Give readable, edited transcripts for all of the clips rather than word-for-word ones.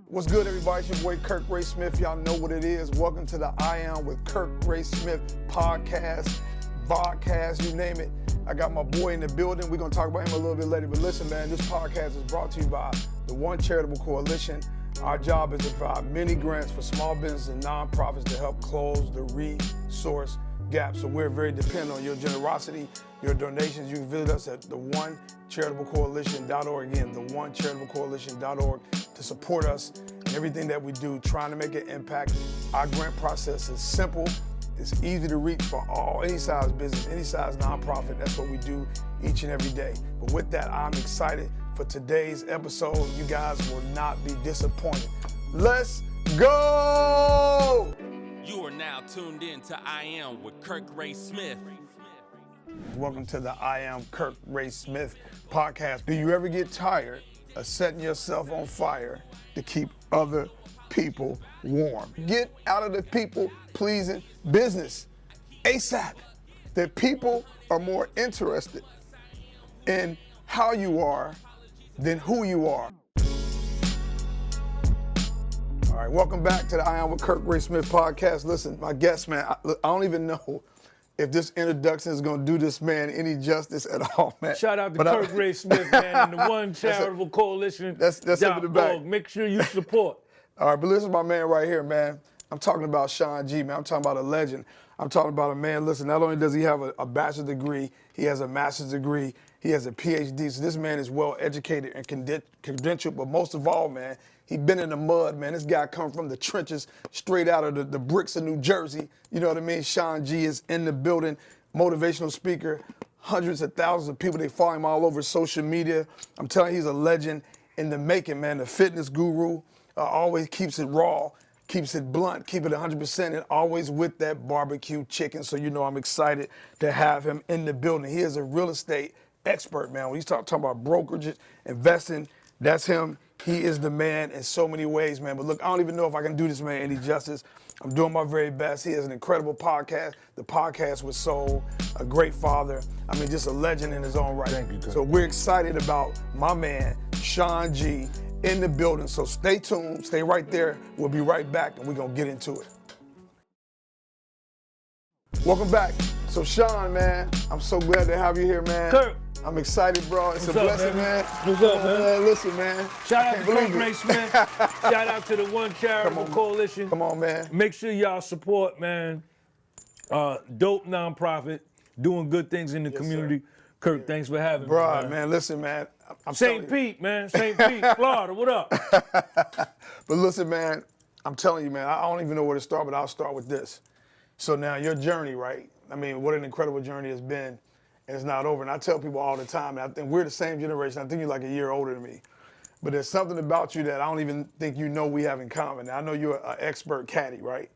What's good, everybody? It's your boy Kirk Ray Smith. Y'all know what it is. Welcome to the I Am with Kirk Ray Smith podcast, vodcast, you name it. I got my boy in the building. We're going to talk about him a little bit later. But listen, man, this podcast is brought to you by the One Charitable Coalition. Our job is to provide many grants for small businesses and nonprofits to help close the resource gap. So we're very dependent on your generosity, your donations. You can visit us at the onecharitablecoalition.org. Again, the onecharitablecoalition.org to support us in everything that we do, trying to make an impact. Our grant process is simple. It's easy to reach for any size business, any size nonprofit. That's what we do each and every day. But with that, I'm excited for today's episode. You guys will not be disappointed. Let's go! You are now tuned in to I Am with Kirk Ray Smith. Welcome to the I Am Kirk Ray Smith podcast. Do you ever get tired of setting yourself on fire to keep other people warm? Get out of the people-pleasing business ASAP. That people are more interested in how you are than who you are. All right, welcome back to the I Am with Kirk Ray Smith podcast. Listen, my guest, man, I don't even know if this introduction is going to do this man any justice at all, man. Shout out to Kirk Ray Smith, man, and the One Charitable Coalition. That's it in the back. Make sure you support. All right, but listen to my man right here, man. I'm talking about Sean G, man. I'm talking about a legend. I'm talking about a man, listen, not only does he have a bachelor's degree, he has a master's degree, he has a PhD. So this man is well educated and credentialed, but most of all, man, he been in the mud, man. This guy come from the trenches, straight out of the bricks of New Jersey. You know what I mean? Sean G is in the building, motivational speaker, hundreds of thousands of people, they follow him all over social media. I'm telling you, he's a legend in the making, man. The fitness guru, always keeps it raw, keeps it blunt, keep it 100%, and always with that barbecue chicken. So you know I'm excited to have him in the building. He is a real estate expert, man. When you start talking about brokerages, investing, that's him. He is the man in so many ways, man. But look, I don't even know if I can do this man any justice. I'm doing my very best. He has an incredible podcast, The Podcast with Soul, a great father. I mean, just a legend in his own right. Thank you, Kirk. So we're excited about my man, Sean G, in the building. So stay tuned, stay right there. We'll be right back and we're gonna get into it. Welcome back. So Sean, man, I'm so glad to have you here, man. Kirk. I'm excited, bro. It's What's a up, blessing, man. What's up, man? Listen, man. Shout I out can't to Kirk believe Ray it. Smith. Shout out to the One Charitable Coalition. Come on, man. Make sure y'all support, man. Dope nonprofit, doing good things in the community. Sir. Kirk, thanks for having me, Bro, man. man, listen, man. I'm St. telling you. Pete, man. St. Pete, Florida. What up? But listen, man, I'm telling you, man, I don't even know where to start, but I'll start with this. So now your journey, right? I mean, what an incredible journey it's been, and it's not over. And I tell people all the time, and I think we're the same generation. I think you're like a year older than me. But there's something about you that I don't even think you know we have in common. Now, I know you're an expert caddy, right?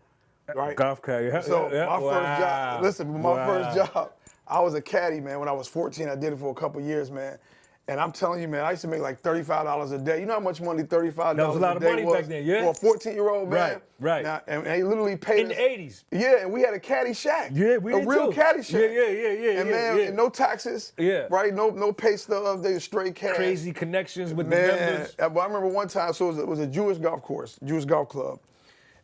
Right? Golf caddy. So yeah. my first job, listen, Wow. first job, I was a caddy, man, when I was 14. I did it for a couple years, man. And I'm telling you, man, I used to make like $35 a day. You know how much money $35 That was a lot a of day money was back then, yeah? for a 14-year-old, man? Right. Now, and they literally paid In the us. 80s. Yeah, and we had a caddy shack. Yeah, we a did real too. caddy shack. Yeah. And man, yeah. and no taxes. Yeah. Right? No pay stubs. They were straight cash. Crazy connections with the Man, members. well, I remember one time, so it was a Jewish golf course, Jewish golf club.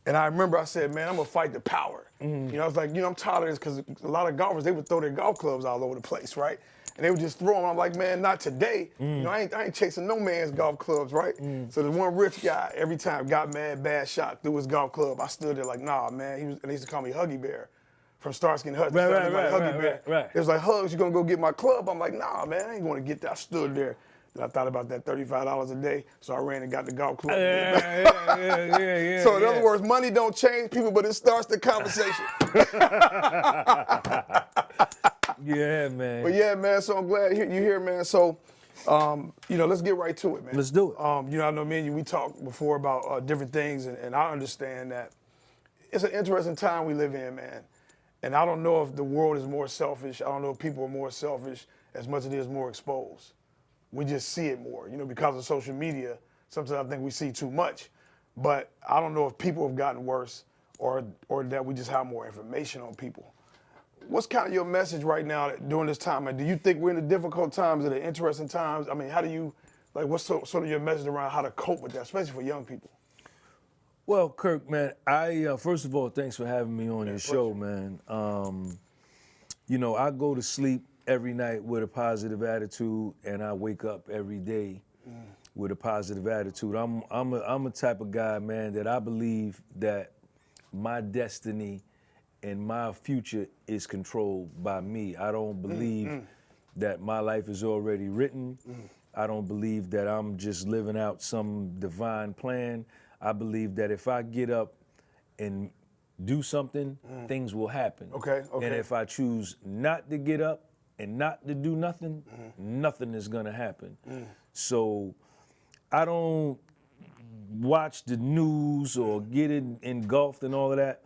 And I remember I said, man, I'm going to fight the power. You know, I was like, I'm tired of this because a lot of golfers, they would throw their golf clubs all over the place, right? And they would just throw them. I'm like, man, not today. You know, I ain't chasing no man's golf clubs, right? So the one rich guy, every time got mad, bad shot through his golf club, I stood there like, nah, man. And they used to call me Huggy Bear from Starsky and Hutch. Right. It was like, Hugs, you going to go get my club? I'm like, nah, man, I ain't going to get that. I stood there. And I thought about that $35 a day, so I ran and got the golf club. Yeah. So in other words, money don't change people, but it starts the conversation. Yeah, man. But yeah, man, so I'm glad you're here, man. So, let's get right to it, man. Let's do it. I know me and you, we talked before about different things, and I understand that it's an interesting time we live in, man. And I don't know if the world is more selfish. I don't know if people are more selfish as much as it is more exposed. We just see it more, because of social media. Sometimes I think we see too much, but I don't know if people have gotten worse or that we just have more information on people. What's kind of your message right now during this time? And do you think we're in the difficult times or the interesting times? I mean, how do you, what's sort of your message around how to cope with that, especially for young people? Well, Kirk, man, I first of all, thanks for having me on your show, man. You know, I go to sleep every night with a positive attitude, and I wake up every day with a positive attitude. I'm a type of guy, man, that I believe that my destiny and my future is controlled by me. I don't believe that my life is already written. I don't believe that I'm just living out some divine plan. I believe that if I get up and do something, things will happen. Okay. And if I choose not to get up and not to do nothing, nothing is gonna happen. So I don't watch the news or get engulfed in all of that.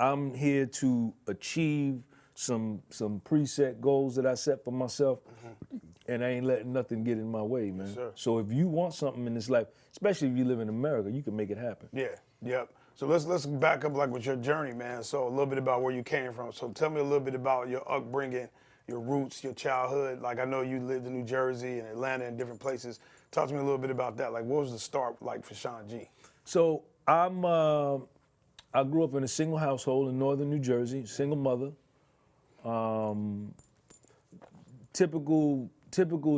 I'm here to achieve some preset goals that I set for myself, and I ain't letting nothing get in my way, man. Yes, sir. So if you want something in this life, especially if you live in America, you can make it happen. Yeah, yep. So let's back up like with your journey, man. So a little bit about where you came from. So tell me a little bit about your upbringing, your roots, your childhood. Like I know you lived in New Jersey and Atlanta and different places. Talk to me a little bit about that. Like what was the start like for Sean G? So I grew up in a single household in northern New Jersey, single mother. Typical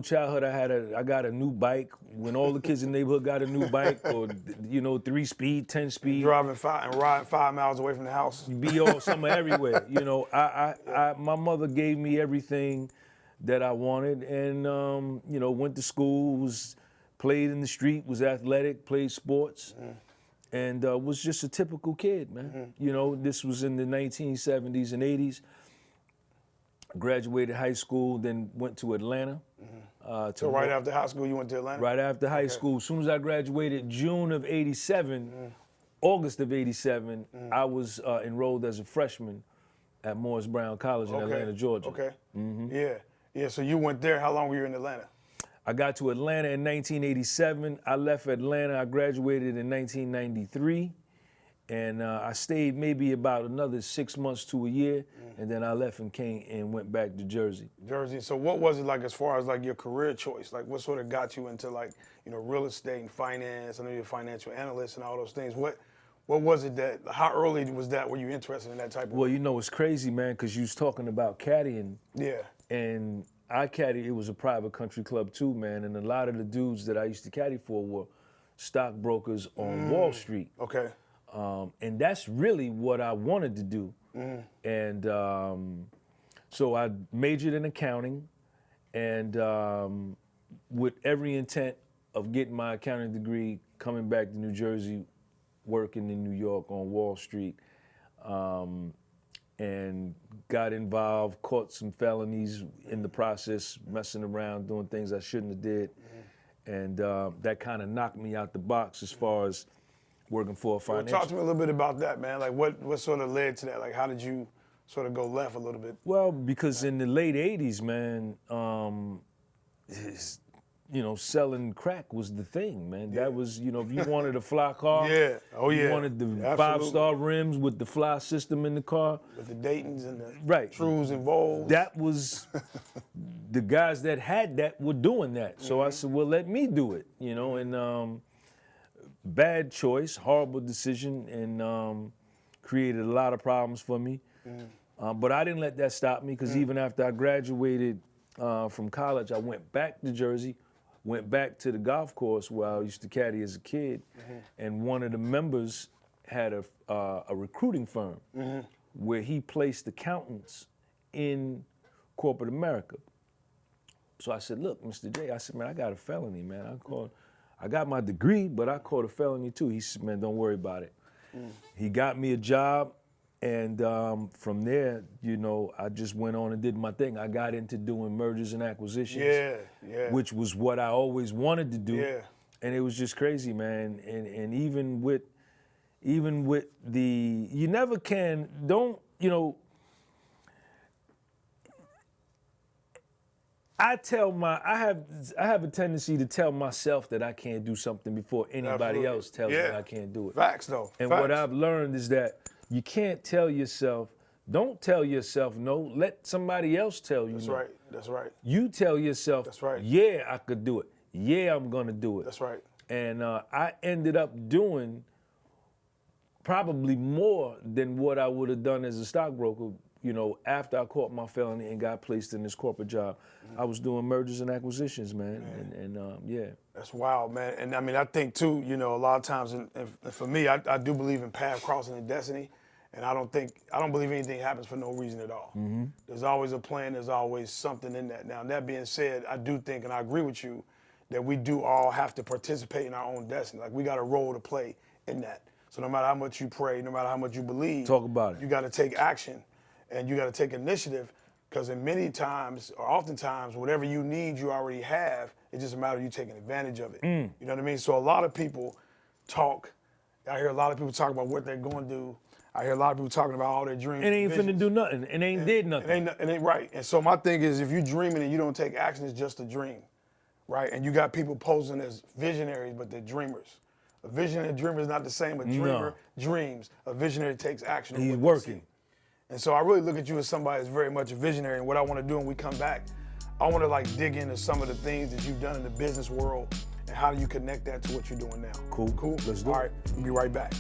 childhood. I got a new bike when all the kids in the neighborhood got a new bike, or 3-speed, 10-speed. Driving riding 5 miles away from the house. Be all summer everywhere. My mother gave me everything that I wanted, and went to school, played in the street, was athletic, played sports, and was just a typical kid, man. This was in the 1970s and 80s. Graduated high school, then went to Atlanta. So right after high school, you went to Atlanta? Right after high school. As soon as I graduated, June of '87, August of '87, I was enrolled as a freshman at Morris Brown College in Atlanta, Georgia. Okay. Yeah. So you went there. How long were you in Atlanta? I got to Atlanta in 1987. I left Atlanta. I graduated in 1993. And I stayed maybe about another 6 months to a year, and then I left and came and went back to Jersey. Jersey. So what was it like as far as like your career choice? Like what sort of got you into like, real estate and finance? I know you're a financial analyst and all those things. What was it how early was that? Were you interested in that type of Well, it's crazy, man, because you was talking about caddying. Yeah. And I caddied, it was a private country club too, man, and a lot of the dudes that I used to caddy for were stockbrokers on Wall Street. Okay. And that's really what I wanted to do. And so I majored in accounting, and with every intent of getting my accounting degree, coming back to New Jersey, working in New York on Wall Street, and got involved, caught some felonies in the process, messing around, doing things I shouldn't have did. And that kind of knocked me out the box as far as working for a financial. Well, talk to me a little bit about that, man. Like what sort of led to that? Like how did you sort of go left a little bit? Well, because in the late 80s, man, selling crack was the thing, man. Yeah. That was, if you wanted a fly car, Yeah. Oh, yeah. you wanted the Absolutely. 5-star rims with the fly system in the car. With the Daytons and the Right. Trues and Vols. That was, the guys that had that were doing that. So I said, well, let me do it, and bad choice, horrible decision, and created a lot of problems for me. But I didn't let that stop me, because even after I graduated from college, I went back to Jersey, went back to the golf course where I used to caddy as a kid, and one of the members had a recruiting firm where he placed accountants in corporate America. So I said, look, Mr. J, I said, man, I got a felony, man. I got my degree, but I caught a felony too. He said, man, don't worry about it. He got me a job, and from there, I just went on and did my thing. I got into doing mergers and acquisitions, which was what I always wanted to do. Yeah. And it was just crazy, man. And even with the, you never can, I have a tendency to tell myself that I can't do something before anybody Absolutely. else tells me I can't do it. Facts, though. And Facts. what I've learned is that you can't tell yourself, don't tell yourself no, let somebody else tell you That's no. right. That's right. You tell yourself, That's right. yeah, I could do it. Yeah, I'm gonna do it. That's right. And I ended up doing probably more than what I would have done as a stockbroker. You know, after I caught my felony and got placed in this corporate job, I was doing mergers and acquisitions, man. And yeah. That's wild, man. And I mean, I think too, you know, a lot of times, and for me, I do believe in path crossing and destiny. And I don't believe anything happens for no reason at all. There's always a plan, there's always something in that. Now, that being said, I do think, and I agree with you, that we do all have to participate in our own destiny. Like, we got a role to play in that. So no matter how much you pray, no matter how much you believe, Talk about it. You got to take action and you got to take initiative, because in many times, or oftentimes, whatever you need, you already have. It's just a matter of you taking advantage of it. You know what I mean? So a lot of people talk. I hear a lot of people talk about what they're going to do. I hear a lot of people talking about all their dreams. It ain't and finna do nothing. It ain't did nothing. It ain't right. And so my thing is, if you're dreaming and you don't take action, it's just a dream, right? And you got people posing as visionaries, but they're dreamers. A visionary and a dreamer is not the same. A dreamer dreams. A visionary takes action. He's working. And so I really look at you as somebody that's very much a visionary. And what I want to do when we come back, I want to like dig into some of the things that you've done in the business world and how do you connect that to what you're doing now. Cool. All Let's do it. All right, we'll be right back.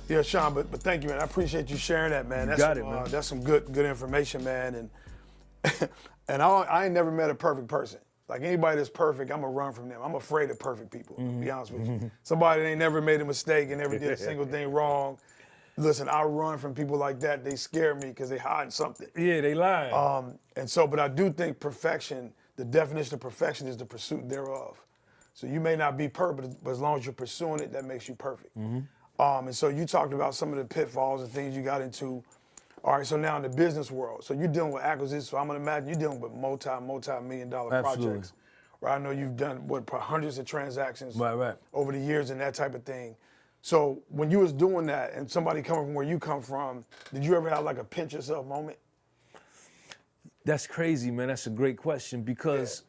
Yeah, Sean, but thank you, man. I appreciate you sharing that, man. You got it, man. That's some good information, man. And and I ain't never met a perfect person. Like, anybody that's perfect, I'm gonna run from them. I'm afraid of perfect people, to be honest with you. Somebody that ain't never made a mistake and never did a single thing wrong. Listen, I run from people like that. They scare me because they hide something. Yeah, they lying. And so, but I do think perfection, the definition of perfection is the pursuit thereof. So you may not be perfect, but as long as you're pursuing it, that makes you perfect. And so you talked about some of the pitfalls and things you got into. All right, so now in the business world, so you're dealing with acquisitions. So I'm gonna imagine you're dealing with multi-million dollar projects. Right, I know you've done hundreds of transactions over the years and that type of thing. So when you was doing that and somebody coming from where you come from, did you ever have like a pinch yourself moment? That's crazy, man. That's a great question because,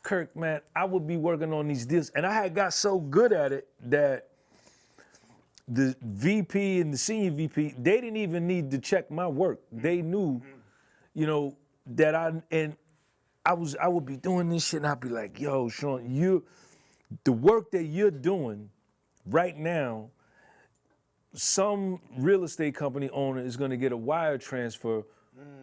Kirk, man, I would be working on these deals and I had got so good at it that the VP and the senior VP, they didn't even need to check my work. They knew, you know, that I would be doing this shit and I'd be like, yo, Sean, the work that you're doing right now, some real estate company owner is gonna get a wire transfer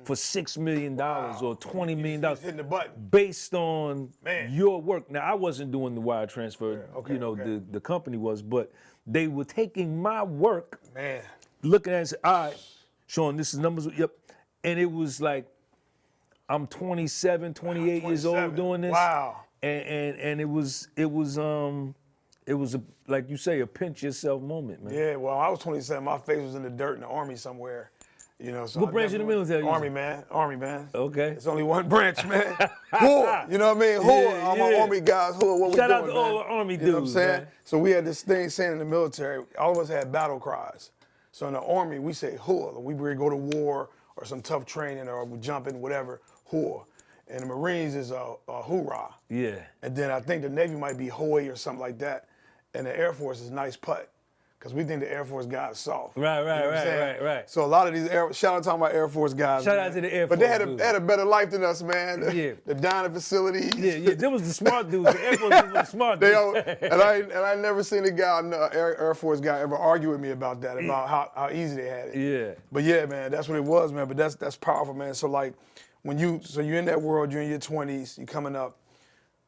for $6 million or $20 million hitting the button based on your work. Now, I wasn't doing the wire transfer, the company was, but they were taking my work, looking at it and saying, all right, Sean, this is numbers, yep. And it was like, I'm 27, 28 years old doing this. Wow. And it was like you say, a pinch yourself moment, man. Yeah, well, I was 27. My face was in the dirt in the Army somewhere. You know, so what branch of the military? Army, man. Army, man. Okay. It's only one branch, man. Whoa, you know what I mean? Whoa, all my Army guys. Whoa, what we doing, Shout out to man? all the Army dudes, You know what I'm saying? man. So we had this thing saying in the military, all of us had battle cries. So in the Army, we say "hua." We would go to war or some tough training or we jump in, whatever, "hua." And the Marines is a hoorah. Yeah. And then I think the Navy might be hoy or something like that. And the Air Force is nice putt. Because we think the Air Force guys are soft. Right. So a lot of these, shout out to all my Air Force guys. Shout out to the Air Force. But they had a better life than us, man. Yeah. The dining facilities. Yeah. Them was the smart dudes. The Air Force was the smart dudes. And I never seen a guy, Air Force guy, ever argue with me about that, about how easy they had it. Yeah. But yeah, man, that's what it was, man. But that's powerful, man. So like, you're in that world, you're in your 20s, you're coming up.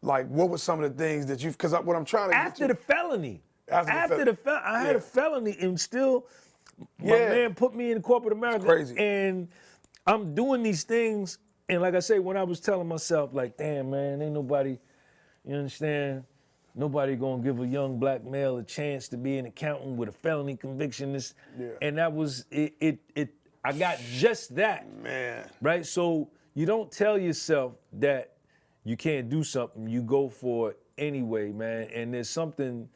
Like, what were some of the things that because what I'm trying to get After to, the felony. After the felony, I had a felony and still, my man put me in corporate America. It's crazy. And I'm doing these things, and like I say, when I was telling myself, like, damn, man, ain't nobody, you understand? Nobody gonna give a young black male a chance to be an accountant with a felony conviction. And that was it. I got just that. Man. Right? So you don't tell yourself that you can't do something. You go for it anyway, man. And there's something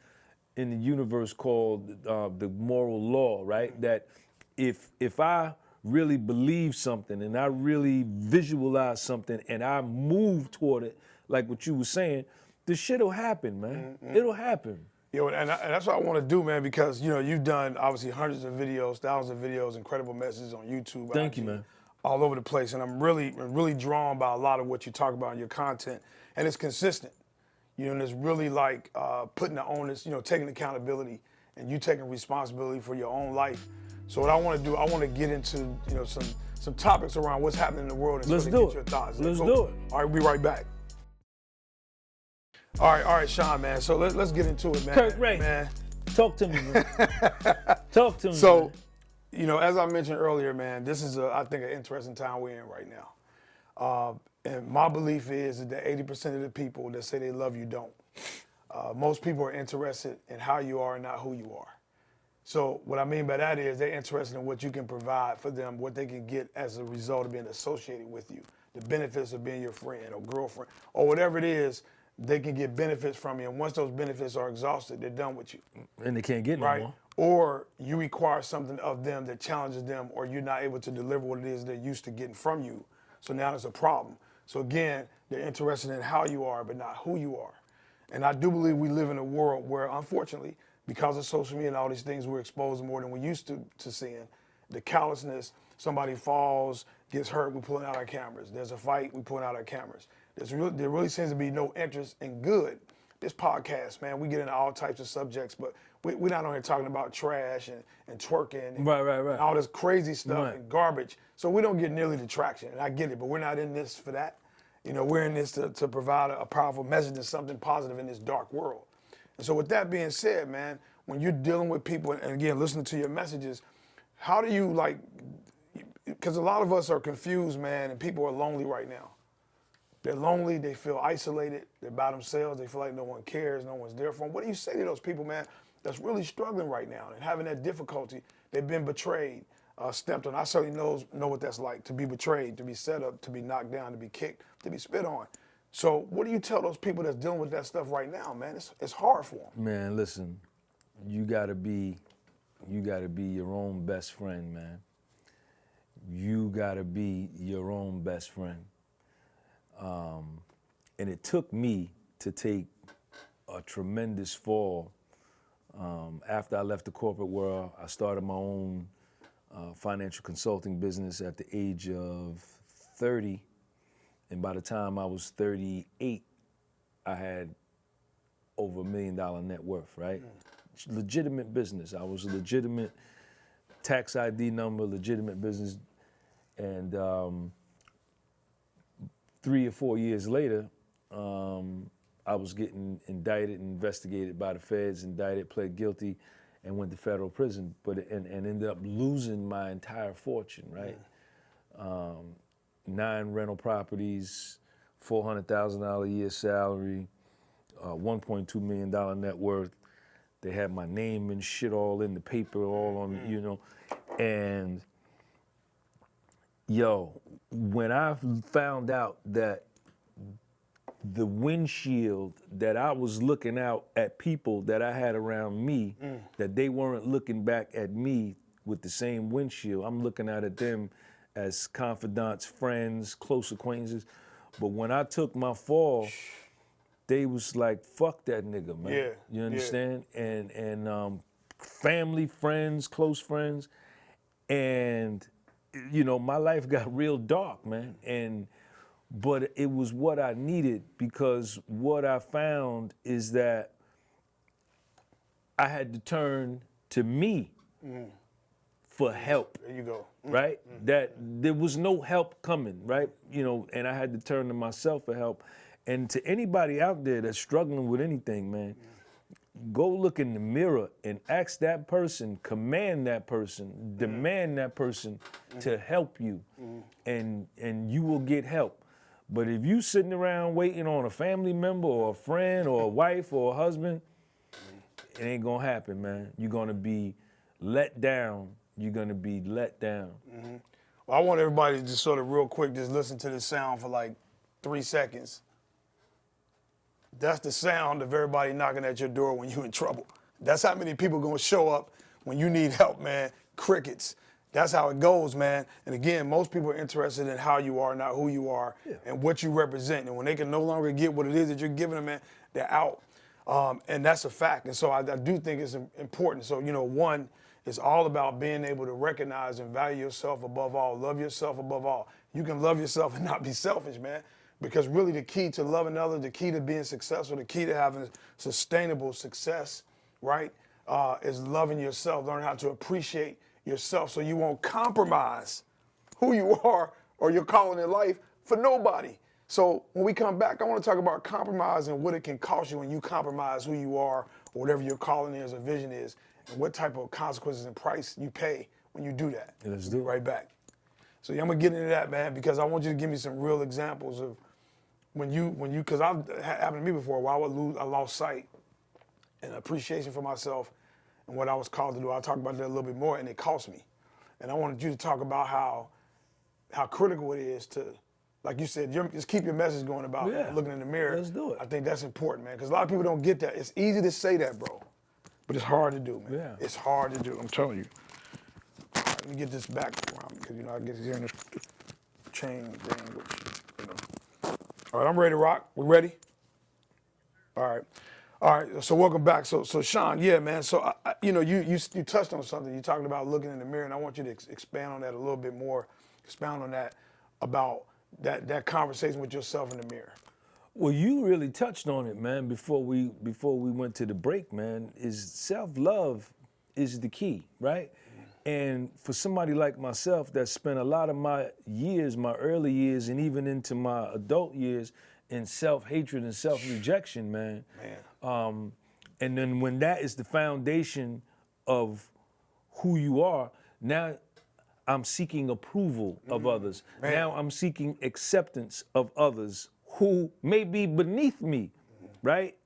in the universe called the moral law, right? That if I really believe something and I really visualize something and I move toward it, like what you were saying, the shit'll happen, man. It'll happen. Yeah, and that's what I want to do, man, because, you've done, obviously, hundreds of videos, thousands of videos, incredible messages on YouTube. Thank you, man. All over the place, and I'm really drawn by a lot of what you talk about in your content, and it's consistent. You know, and it's really like putting the onus, you know, taking accountability and you taking responsibility for your own life. So what I want to do, I want to get into, you know, some topics around what's happening in the world and Let's sort of do get it. your thoughts. Let's Cool. do it. All right, we'll be right back. All right, Sean, man. So let's get into it, man. Kirk Ray, man. Talk to me, man. Talk to me. So, man. you know, as I mentioned earlier, man, this is, I think, an interesting time we're in right now. And my belief is that 80% of the people that say they love you don't. Most people are interested in how you are and not who you are. So what I mean by that is they're interested in what you can provide for them, what they can get as a result of being associated with you, the benefits of being your friend or girlfriend or whatever it is. They can get benefits from you, and once those benefits are exhausted, they're done with you. And they can't get no Right? more. Or you require something of them that challenges them, or you're not able to deliver what it is they're used to getting from you. So now there's a problem. So again, they're interested in how you are, but not who you are. And I do believe we live in a world where, unfortunately, because of social media and all these things, we're exposed more than we used to seeing. The callousness, somebody falls, gets hurt, we're pulling out our cameras. There's a fight, we're pulling out our cameras. There really seems to be no interest in good. This podcast, man, we get into all types of subjects, but we're not on here talking about trash and twerking and, Right. and all this crazy stuff Right. and garbage. So we don't get nearly the traction, and I get it, but we're not in this for that. You know, we're in this to provide a powerful message and something positive in this dark world. And so with that being said, man, when you're dealing with people, and again, listening to your messages, how do you because a lot of us are confused, man, and people are lonely right now. They're lonely, they feel isolated, they're by themselves, they feel like no one cares, no one's there for them. What do you say to those people, man, that's really struggling right now and having that difficulty? They've been betrayed, stepped on. I certainly know what that's like, to be betrayed, to be set up, to be knocked down, to be kicked, to be spit on. So what do you tell those people that's dealing with that stuff right now, man? It's hard for them. Man, listen, you gotta be your own best friend, man. You gotta be your own best friend. And it took me to take a tremendous fall. After I left the corporate world, I started my own financial consulting business at the age of 30. And by the time I was 38, I had over $1 million net worth, right? Legitimate business. I was a legitimate tax ID number, legitimate business. And 3 or 4 years later, I was getting indicted and investigated by the feds, pled guilty, and went to federal prison, and ended up losing my entire fortune, right? 9 rental properties, $400,000 a year salary, $1.2 million net worth. They had my name and shit all in the paper, all on, you know, and yo, when I found out that the windshield that I was looking out at people that I had around me, that they weren't looking back at me with the same windshield. I'm looking out at them as confidants, friends, close acquaintances. But when I took my fall, they was like, fuck that nigga, man. Yeah, You understand? And family, friends, close friends. And, you know, my life got real dark, man. But it was what I needed, because what I found is that I had to turn to me for help. There you go. Right? That there was no help coming, right? You know, and I had to turn to myself for help. And to anybody out there that's struggling with anything, man, go look in the mirror and ask that person, command that person, demand that person to help you, and you will get help. But if you sitting around waiting on a family member or a friend or a wife or a husband, it ain't gonna happen, man. You're gonna be let down. You're gonna be let down. Well, I want everybody to just sort of real quick just listen to this sound for like 3 seconds. That's the sound of everybody knocking at your door when you're in trouble. That's how many people gonna show up when you need help, man. Crickets. That's how it goes, man. And again, most people are interested in how you are, not who you are, and what you represent. And when they can no longer get what it is that you're giving them, man, they're out. And that's a fact. And so I do think it's important. So, you know, one, it's all about being able to recognize and value yourself above all, love yourself above all. You can love yourself and not be selfish, man. Because really the key to loving others, the key to being successful, the key to having sustainable success, right, is loving yourself, learning how to appreciate yourself so you won't compromise who you are or your calling in life for nobody. So when we come back, I want to talk about compromise and what it can cost you when you compromise who you are or whatever your calling is or vision is, and what type of consequences and price you pay when you do that. Let's We'll do be it. right back. So I'm gonna get into that, man, because I want you to give me some real examples of when you, because I've happened to me before, where I lost sight and appreciation for myself and what I was called to do. I'll talk about that a little bit more, and it cost me. And I wanted you to talk about how critical it is to, like you said, just keep your message going about looking in the mirror. Let's do it. I think that's important, man, because a lot of people don't get that. It's easy to say that, bro, but it's hard to do, man. Yeah. It's hard to do, I'm telling you. All right, let me get this back around, because, I get here in this chain thing, which, All right, I'm ready to rock. We ready? All right. So welcome back. So Sean, yeah, man. So you touched on something. You're talking about looking in the mirror, and I want you to expand on that a little bit more. Expound on that about that conversation with yourself in the mirror. Well, you really touched on it, man. Before we went to the break, man, is self-love is the key, right? And for somebody like myself that spent a lot of my years, my early years, and even into my adult years in self-hatred and self-rejection, man. And then when that is the foundation of who you are, now I'm seeking approval of others. Man. Now I'm seeking acceptance of others who may be beneath me, right?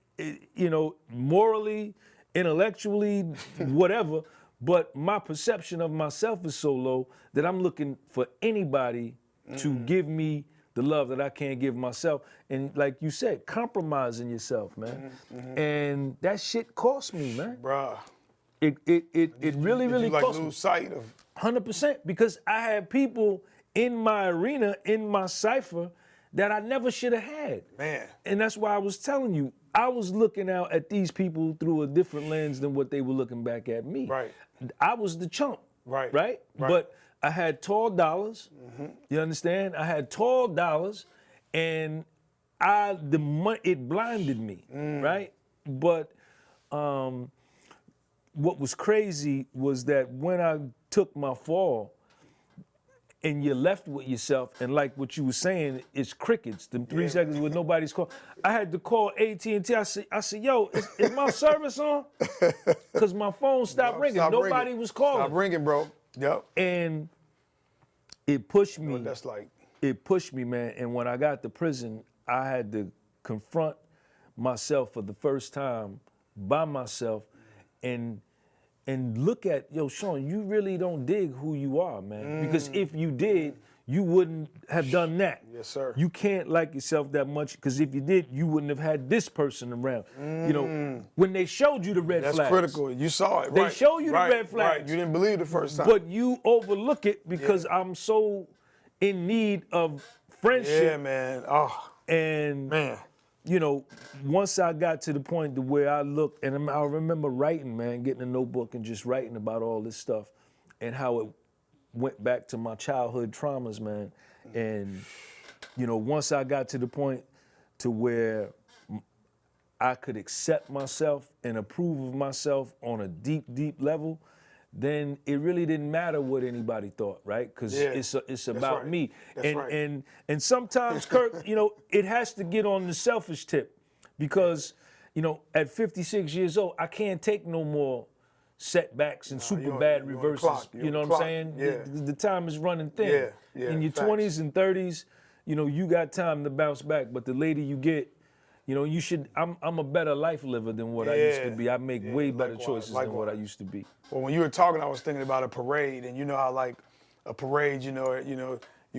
Morally, intellectually, whatever. But my perception of myself is so low that I'm looking for anybody to give me the love that I can't give myself. And like you said, compromising yourself, man. And that shit cost me, man. Bruh. It really Did you like cost me. lose sight of 100%, because I had people in my arena, in my cipher, that I never should have had. Man. And that's why I was telling you, I was looking out at these people through a different lens than what they were looking back at me. Right. I was the chump. Right. But I had tall dollars. You understand? I had tall dollars, and it blinded me, right? But what was crazy was that when I took my fall, and you're left with yourself, and like what you were saying, it's crickets, them 3 seconds with nobody's call. I had to call AT&T. I said, yo, is my service on? Because my phone stopped ringing. Nobody was calling. Stop ringing, bro. Yep. And it pushed me. What that's like. It pushed me, man. And when I got to prison, I had to confront myself for the first time by myself and look at, yo, Sean, you really don't dig who you are, man. Because if you did, you wouldn't have done that. Yes, sir. You can't like yourself that much, because if you did, you wouldn't have had this person around. When they showed you the red flags. That's critical. You saw it, They right. show you the red flags. Right. You didn't believe the first time. But you overlook it because I'm so in need of friendship. Yeah, man. Oh, And man. once I got to the point to where I looked, and I remember writing, man, getting a notebook and just writing about all this stuff and how it went back to my childhood traumas, man. And, once I got to the point to where I could accept myself and approve of myself on a deep, deep level, then it really didn't matter what anybody thought, right? Because it's about right. me. That's right. And sometimes, Kirk, it has to get on the selfish tip, because, at 56 years old, I can't take no more setbacks and super bad you're on the reverses. clock. You know what I'm Clock. saying? Yeah. The time is running thin. Yeah, In your facts. 20s and 30s, you got time to bounce back. But the later you get, you should. I'm a better life liver than what I used to be. I make way better choices than what I used to be. Well, when you were talking, I was thinking about a parade, and you know how like a parade, you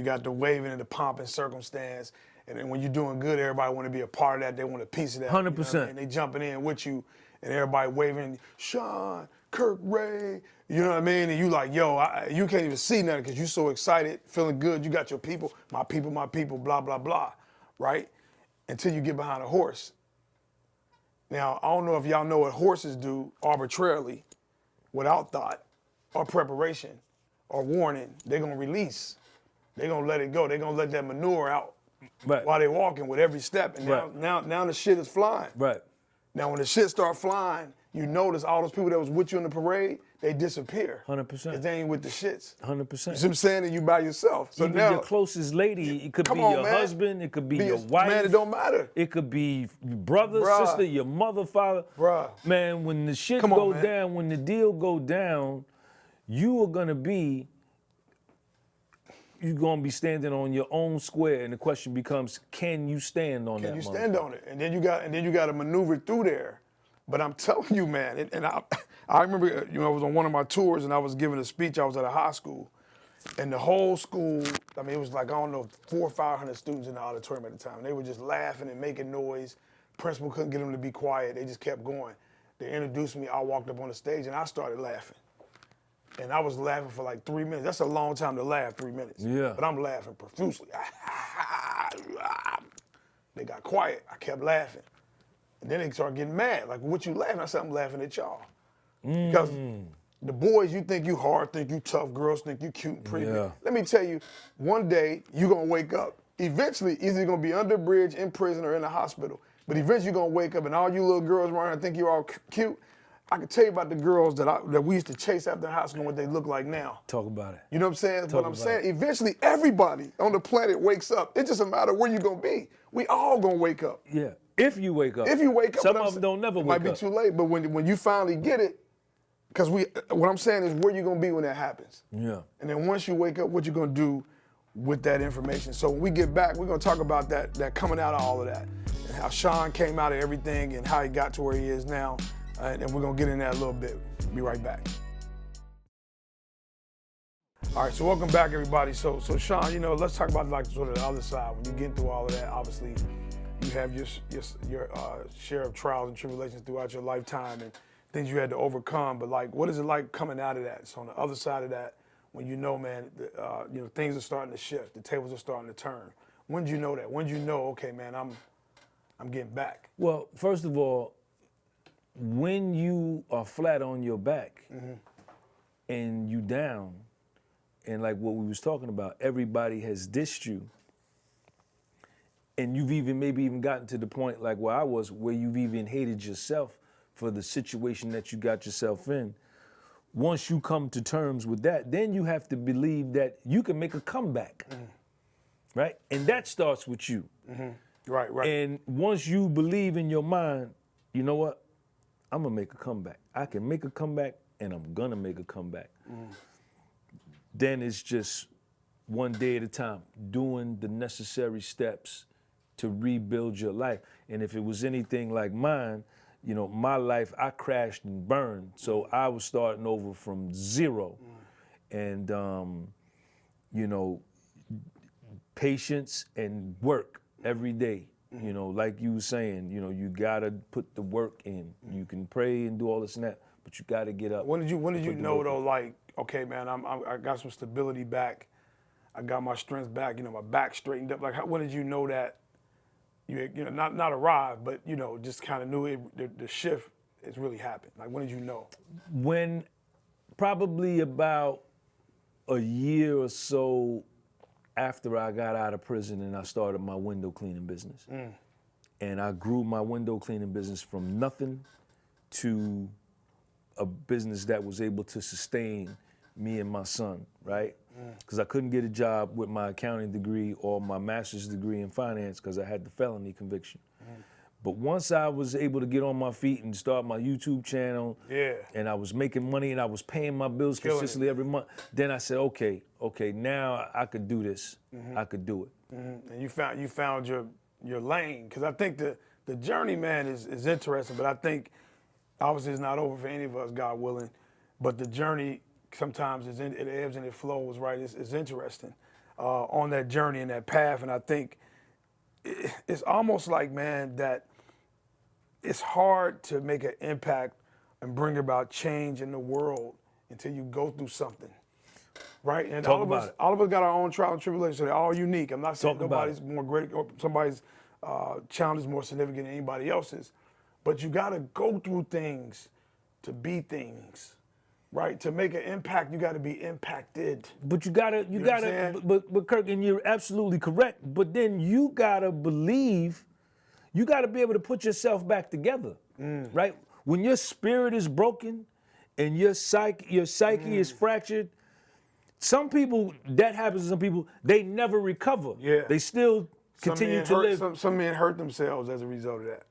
got the waving and the pomp and circumstance, and then when you're doing good, everybody want to be a part of that. They want a piece of that. 100%. And they jumping in with you, and everybody waving, Sean, Kirk Ray, you know what I mean? And you like, yo, you can't even see nothing because you're so excited, feeling good. You got your people, my people, blah, blah, blah, right? Until you get behind a horse. Now, I don't know if y'all know what horses do arbitrarily, without thought or preparation or warning. They're gonna release. They're gonna let it go. They're gonna let that manure out Right. while they walking with every step. And Right. now the shit is flying. Right. Now when the shit start flying, you notice all those people that was with you in the parade, they disappear. 100%. Because they ain't with the shits. 100%. You see what I'm saying? And you by yourself. So Even now, your closest lady, it could come be on, your man. husband, it could be your wife. Man, it don't matter. It could be brother, Bruh. sister, your mother, father. Bruh. Man, when the shit Come on, go man. down, when the deal go down, you're gonna be standing on your own square, and the question becomes, can you stand on that? Can you stand on it? And then you got to maneuver through there. But I'm telling you, man, and I remember, I was on one of my tours and I was giving a speech. I was at a high school, and the whole school, I mean, it was like, I don't know, 400 or 500 students in the auditorium at the time. They were just laughing and making noise. Principal couldn't get them to be quiet. They just kept going. They introduced me. I walked up on the stage and I started laughing. And I was laughing for like 3 minutes. That's a long time to laugh, 3 minutes. Yeah. But I'm laughing profusely. They got quiet. I kept laughing. And then they started getting mad. Like, what you laughing? I said, I'm laughing at y'all. Because the boys, you think you hard, think you tough. Girls think you cute and pretty. Yeah. Let me tell you, one day you're going to wake up. Eventually, either you're going to be under a bridge, in prison, or in the hospital. But eventually you're going to wake up and all you little girls around here think you're all cute. I can tell you about the girls that we used to chase after in high school and what they look like now. Talk about it. You know what I'm saying? What I'm about saying, eventually everybody on the planet wakes up. It's just a matter of where you're going to be. We all going to wake up. Yeah. If you wake up. If you wake up. Some of them don't never it wake might be up. too late, but when you finally get it, because what I'm saying is where you're going to be when that happens. Yeah. And then once you wake up, what you're going to do with that information. So when we get back, we're going to talk about that coming out of all of that, and how Sean came out of everything and how he got to where he is now. And we're going to get in that a little bit. Be right back. All right, so welcome back, everybody. So Sean, let's talk about like sort of the other side. When you get through all of that, obviously, you have your share of trials and tribulations throughout your lifetime and things you had to overcome. But like, what is it like coming out of that? So on the other side of that, when man, things are starting to shift, the tables are starting to turn. When did you know that? When did you know, okay, man, I'm getting back? Well, first of all, when you are flat on your back and you down, and like what we was talking about, everybody has dissed you, and you've maybe even gotten to the point like where I was, where you've even hated yourself for the situation that you got yourself in. Once you come to terms with that, then you have to believe that you can make a comeback, right? And that starts with you. Right. And once you believe in your mind, you know what? I'm gonna make a comeback. I can make a comeback, and I'm gonna make a comeback. Then it's just one day at a time, doing the necessary steps to rebuild your life. And if it was anything like mine, my life, I crashed and burned. So I was starting over from zero. And, patience and work every day. Like you were saying, you gotta put the work in. You can pray and do all this and that, but you gotta get up. When did you know though, like, okay, man, I got some stability back, I got my strength back, my back straightened up. Like, when did you know that you not arrived, but just kind of knew the shift has really happened? Like, when did you know? When probably about a year or so after I got out of prison and I started my window cleaning business. And I grew my window cleaning business from nothing to a business that was able to sustain me and my son, right? Because I couldn't get a job with my accounting degree or my master's degree in finance because I had the felony conviction. But once I was able to get on my feet and start my YouTube channel, and I was making money and I was paying my bills consistently every month, then I said, okay, now I could do this. I could do it. And you found your lane, because I think the journey, man, is interesting. But I think obviously it's not over for any of us, God willing. But the journey sometimes it ebbs and it flows, right? It's interesting on that journey and that path. And I think it's almost like, man, that it's hard to make an impact and bring about change in the world until you go through something, right? And all of us got our own trial and tribulations. So they're all unique. I'm not saying nobody's more great or somebody's challenge is more significant than anybody else's, but you got to go through things to be things. Right. To make an impact, you got to be impacted. But you gotta, know what I'm saying? but Kirk, and you're absolutely correct. But then you gotta believe, you gotta be able to put yourself back together, right? When your spirit is broken, and your psyche is fractured. Some people, that happens to some people, they never recover. Yeah. They still continue to live. Some men hurt themselves as a result of that.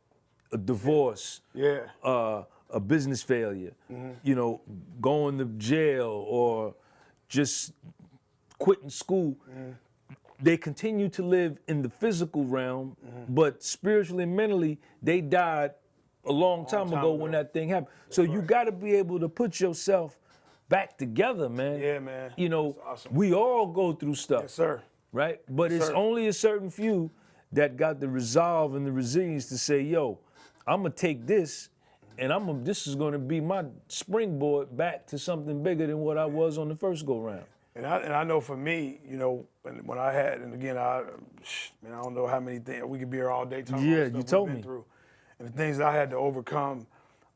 A divorce. Yeah. A business failure, you know, going to jail or just quitting school. They continue to live in the physical realm, but spiritually and mentally, they died a long time ago when that thing happened. So you got to be able to put yourself back together, man. Yeah, man. You know, That's awesome. we all go through stuff, Yes, sir. right? But it's sir. only a certain few that got the resolve and the resilience to say, yo, I'm going to take this and this is going to be my springboard back to something bigger than what I was on the first go round. And I know for me, you know, when I had, and again, I don't know how many things, we could be here all day talking Yeah, about stuff you told we've me. been through. And the things that I had to overcome,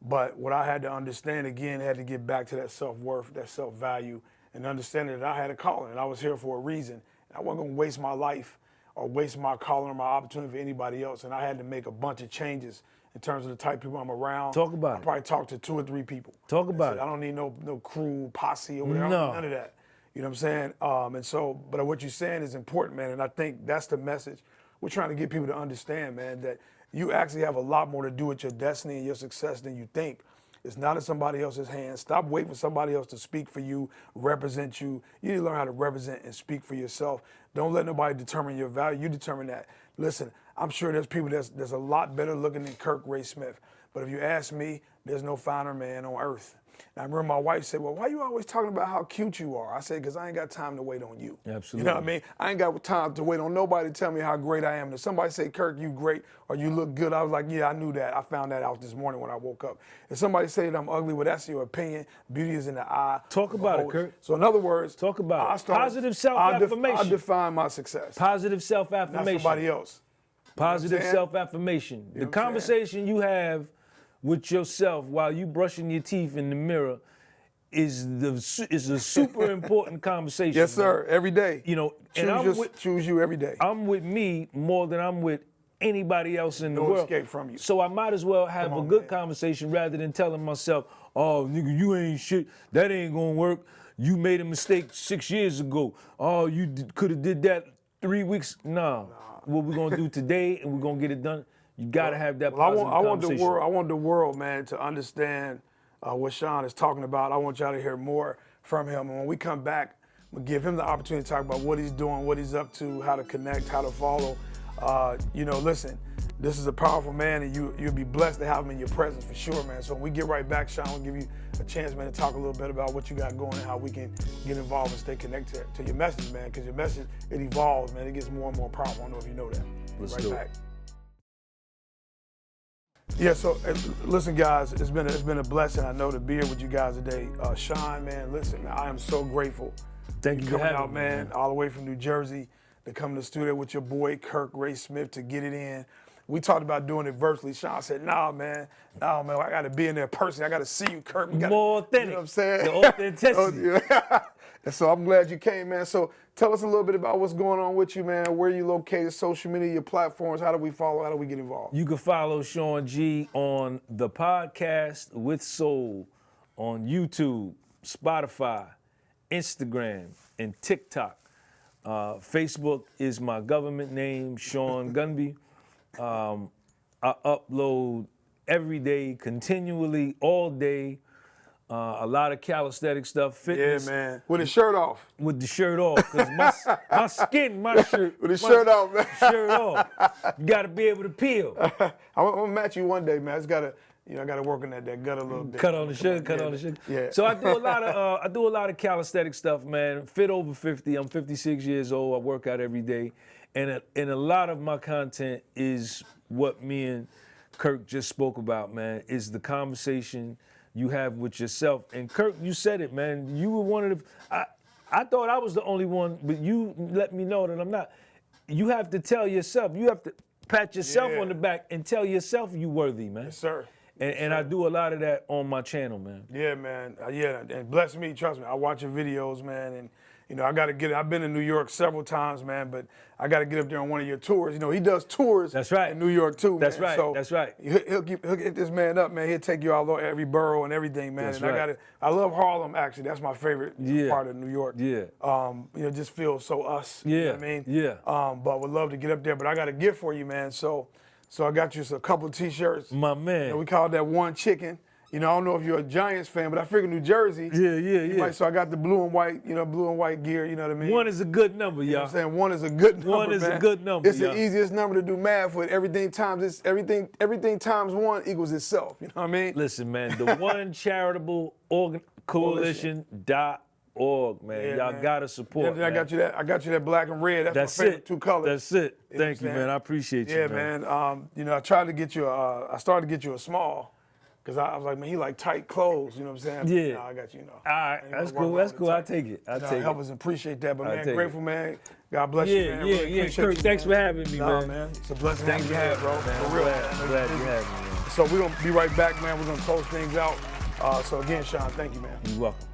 but what I had to understand again, had to get back to that self-worth, that self-value, and understanding that I had a calling and I was here for a reason. And I wasn't going to waste my life or waste my calling or my opportunity for anybody else. And I had to make a bunch of changes in terms of the type of people I'm around. Talk about it. I probably talked to 2 or 3 people. Talk about it. I don't need no crew, posse or whatever. No. None of that. You know what I'm saying? And so, but what you're saying is important, man. And I think that's the message we're trying to get people to understand, man, that you actually have a lot more to do with your destiny and your success than you think. It's not in somebody else's hands. Stop waiting for somebody else to speak for you, represent you. You need to learn how to represent and speak for yourself. Don't let nobody determine your value. You determine that. Listen, I'm sure there's people that's a lot better looking than Kirk Ray Smith. But if you ask me, there's no finer man on earth. And I remember my wife said, well, why you always talking about how cute you are? I said, because I ain't got time to wait on you. Absolutely. You know what I mean? I ain't got time to wait on nobody to tell me how great I am. And if somebody say, Kirk, you great, or you look good, I was like, yeah, I knew that. I found that out this morning when I woke up. If somebody say that I'm ugly, well, that's your opinion. Beauty is in the eye. Talk about it, Kirk. So in other words, Talk about it. Positive self-affirmation. I define my success. Positive self-affirmation. Not somebody else. Positive self-affirmation. The conversation you have with yourself while you brushing your teeth in the mirror is a super important conversation. Yes, sir. Man. Every day. You know, choose you every day. I'm with me more than I'm with anybody else in the world. No escape from you. So I might as well have a good conversation rather than telling myself, oh, nigga, you ain't shit. That ain't gonna work. You made a mistake 6 years ago. Oh, you could have did that 3 weeks. Nah. What we're gonna do today, and we're gonna get it done. You gotta have that positive conversation. I want the world, man, to understand what Sean is talking about. I want y'all to hear more from him. And when we come back, we'll give him the opportunity to talk about what he's doing, what he's up to, how to connect, how to follow. You know, listen, this is a powerful man, and you'll be blessed to have him in your presence for sure, man. So when we get right back, Sean, we'll give you a chance, man, to talk a little bit about what you got going and how we can get involved and stay connected to your message, man, because your message, it evolves, man. It gets more and more powerful. I don't know if you know that. Let's right do back. it. Yeah, so listen, guys, it's been a blessing, I know, to be here with you guys today. Sean, man, listen, I am so grateful. Thank you for coming having out, me, man, all the way from New Jersey to come to the studio with your boy Kirk Ray Smith to get it in. We talked about doing it virtually. Sean said, nah, man, I got to be in there personally. I got to see you, Kirk. More authentic. You know what I'm saying? The authenticity. And so I'm glad you came, man. So tell us a little bit about what's going on with you, man. Where you located, social media, your platforms. How do we follow? How do we get involved? You can follow Sean G on the podcast with Soul on YouTube, Spotify, Instagram, and TikTok. Facebook is my government name, Sean Gunby. I upload every day, continually, all day. A lot of calisthenic stuff, fitness. Yeah, man. With his shirt off. With the shirt off, because my skin, my shirt. With his shirt off, man. Shirt off. You got to be able to peel. I'm gonna match you one day, man. I gotta work on that gut a little bit. Cut on the sugar, cut on the sugar. Yeah. So I do a lot of calisthenic stuff, man. Fit over 50. I'm 56 years old. I work out every day, and a lot of my content is what me and Kirk just spoke about, man. Is the conversation you have with yourself. And Kirk, you said it, man. You were one of the. I thought I was the only one, but you let me know that I'm not. You have to tell yourself. You have to pat yourself on the back and tell yourself you worthy, man. Yes, sir. And I do a lot of that on my channel, man. Yeah, man. Yeah, and bless me, trust me. I watch your videos, man, and I got to get. I've been in New York several times, man, but I got to get up there on one of your tours. He does tours. That's right. In New York too, That's man. right. So That's right. He'll hit this man up, man. He'll take you all over every borough and everything, man. That's and right. I love Harlem actually. That's my favorite part of New York. Yeah. Just feels so us. Yeah. You know what I mean? Yeah. But would love to get up there. But I got a gift for you, man. So I got you a couple of T-shirts. My man. We call that One Chicken. I don't know if you're a Giants fan, but I figure New Jersey. Yeah. So I got the blue and white gear, you know what I mean? One is a good number, You know y'all. what I'm saying? One is a good number, One is a man. good number, It's y'all. the easiest number to do math with. Everything times one equals itself. You know what I mean? Listen, man, the One Charitable Coalition.org, man. Yeah, Y'all man. gotta support. I got you that black and red. That's my favorite it. two colors. That's it. You know Thank what you, I'm man. saying? I appreciate you, Yeah, man. I tried to get you I started to get you a small. Because I was like, man, he like tight clothes, you know what I'm saying? Yeah. Nah, I got you, All right, that's cool. That's cool. I'll take it. I'll take help it. us appreciate that. But man, take grateful, man. God bless you, man. Really appreciate Kirk, you, thanks man. for having me, man. It's a blessing Thank having you, you here, bro. man. For real. I'm glad you had me, man. So we're going to be right back, man. We're going to close things out. So again, Sean, thank you, man. You're welcome.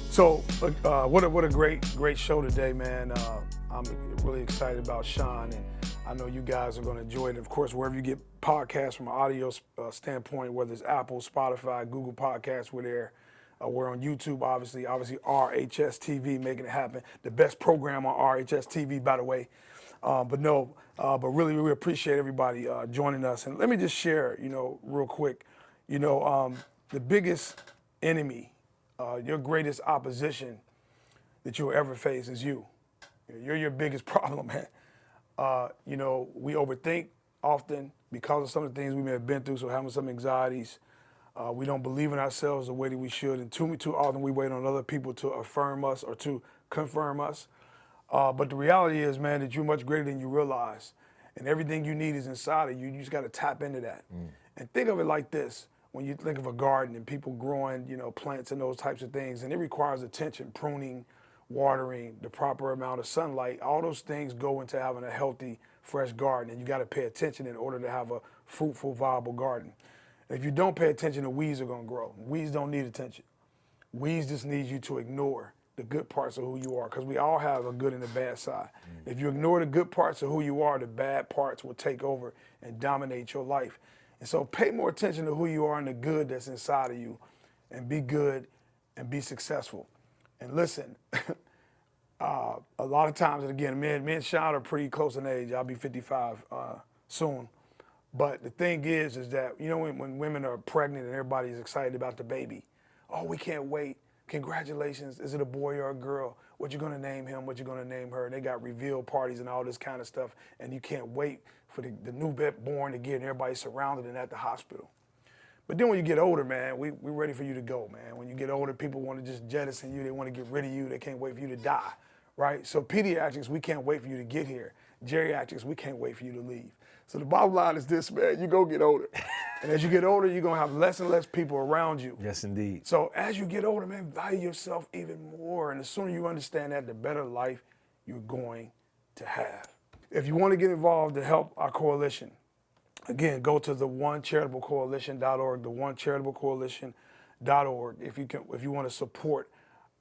So what a great show today, man. I'm really excited about Sean, and I know you guys are going to enjoy it. Of course, wherever you get podcasts from an audio standpoint, whether it's Apple, Spotify, Google Podcasts, we're there. We're on YouTube, obviously RHS TV, making it happen. The best program on RHS TV, by the way. But really, we appreciate everybody joining us. And let me just share, real quick, the biggest enemy, your greatest opposition that you'll ever face is you. You're your biggest problem, man. We overthink often because of some of the things we may have been through, so having some anxieties. We don't believe in ourselves the way that we should, and too often we wait on other people to affirm us or to confirm us. But the reality is, man, that you're much greater than you realize, and everything you need is inside of you. You just got to tap into that. And think of it like this. When you think of a garden and people growing, plants and those types of things, and it requires attention, pruning, watering, the proper amount of sunlight, all those things go into having a healthy, fresh garden, and you got to pay attention in order to have a fruitful, viable garden. If you don't pay attention, the weeds are going to grow. Weeds don't need attention. Weeds just need you to ignore the good parts of who you are, because we all have a good and a bad side. If you ignore the good parts of who you are, the bad parts will take over and dominate your life. And so pay more attention to who you are and the good that's inside of you, and be good and be successful. And listen, a lot of times, and again, me and Sean are pretty close in age. I'll be 55 soon. But the thing is that, when women are pregnant and everybody's excited about the baby, oh, we can't wait. Congratulations. Is it a boy or a girl? What you gonna name him? What you gonna name her? And they got reveal parties and all this kind of stuff. And you can't wait for the new born to get, and everybody's surrounded and at the hospital. But then when you get older, man, we're ready for you to go, man. When you get older, people want to just jettison you. They want to get rid of you. They can't wait for you to die, right? So pediatrics, we can't wait for you to get here. Geriatrics, we can't wait for you to leave. So the bottom line is this, man, you go get older. And as you get older, you're going to have less and less people around you. Yes, indeed. So as you get older, man, value yourself even more. And the sooner you understand that, the better life you're going to have. If you want to get involved to help our coalition, again, go to the onecharitablecoalition.org, the onecharitablecoalition.org. If you want to support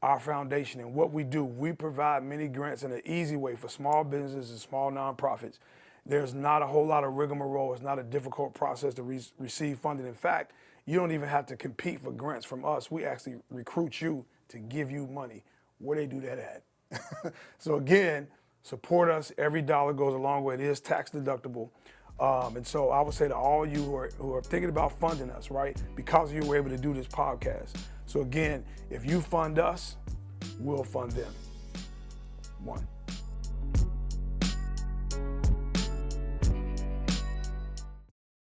our foundation and what we do, we provide many grants in an easy way for small businesses and small nonprofits. There's not a whole lot of rigmarole. It's not a difficult process to receive funding. In fact, you don't even have to compete for grants from us. We actually recruit you to give you money. Where they do that at? So again, support us. Every dollar goes a long way. It is tax deductible. And so I would say to all you who are thinking about funding us, right, because you were able to do this podcast. So again, if you fund us, we'll fund them. One.